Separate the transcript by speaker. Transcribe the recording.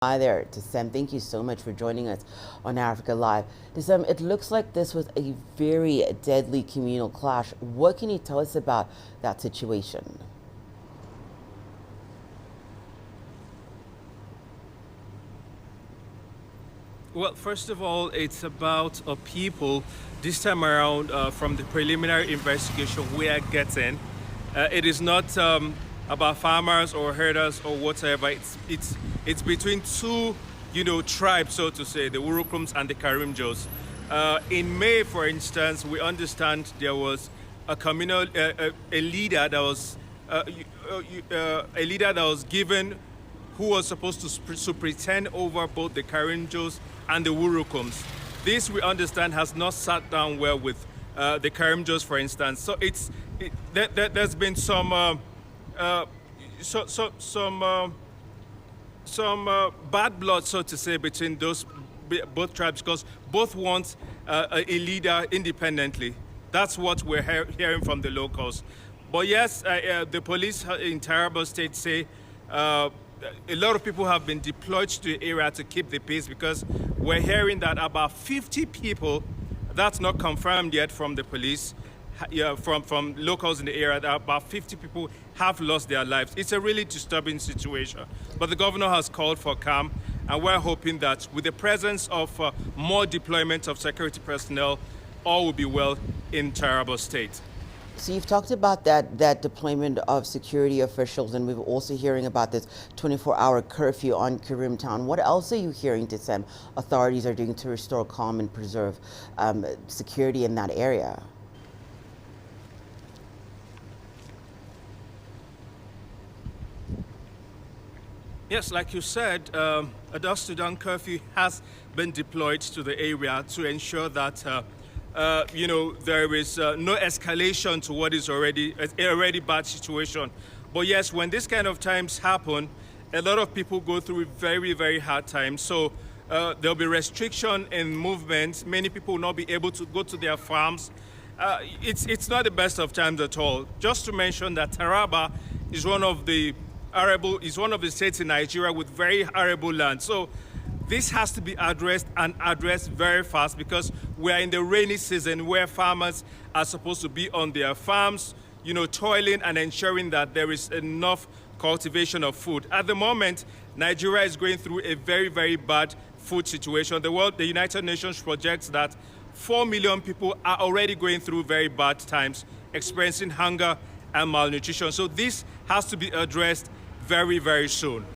Speaker 1: Hi there, Sam. Thank you so much for joining us on Africa Live. Sam, it looks like this was a very deadly communal clash. What can you tell us about that situation?
Speaker 2: Well, first of all, it's about people. This time around, from the preliminary investigation we are getting, it is not about farmers or herders or whatever. It's between two, tribes, so to say, the Urukums and the Karimjos. In May, for instance, we understand there was a communal a leader that was a leader that was given who was supposed to pretend over both the Karinjos and the Wurukums. This, we understand, has not sat down well with the Karimjos, for instance. So there's been some bad blood, so to say, between those both tribes, because both want a leader independently. That's what we're hearing from the locals. But yes, the police in Taraba State say a lot of people have been deployed to the area to keep the peace, because we're hearing that about 50 people, that's not confirmed yet from the police, from locals in the area, that about 50 people have lost their lives. It's a really disturbing situation. But the governor has called for calm, and we're hoping that with the presence of more deployment of security personnel, all will be well in Taraba State.
Speaker 1: So you've talked about that deployment of security officials, and we're also hearing about this 24-hour curfew on Karim town. What else are you hearing, Sam, authorities are doing to restore calm and preserve security in that area?
Speaker 2: Yes, like you said, a dusk-to-dawn curfew has been deployed to the area to ensure that there is no escalation to what is already a bad situation. But yes, when this kind of times happen, a lot of people go through very, very hard times. So there'll be restriction in movement. Many people will not be able to go to their farms. It's not the best of times at all. Just to mention that Taraba is one of the states in Nigeria with very arable land. So this has to be addressed, and addressed very fast, because we are in the rainy season where farmers are supposed to be on their farms, toiling and ensuring that there is enough cultivation of food. At the moment, Nigeria is going through a very, very bad food situation. The United Nations projects that 4 million people are already going through very bad times, experiencing hunger and malnutrition. So this has to be addressed very, very soon.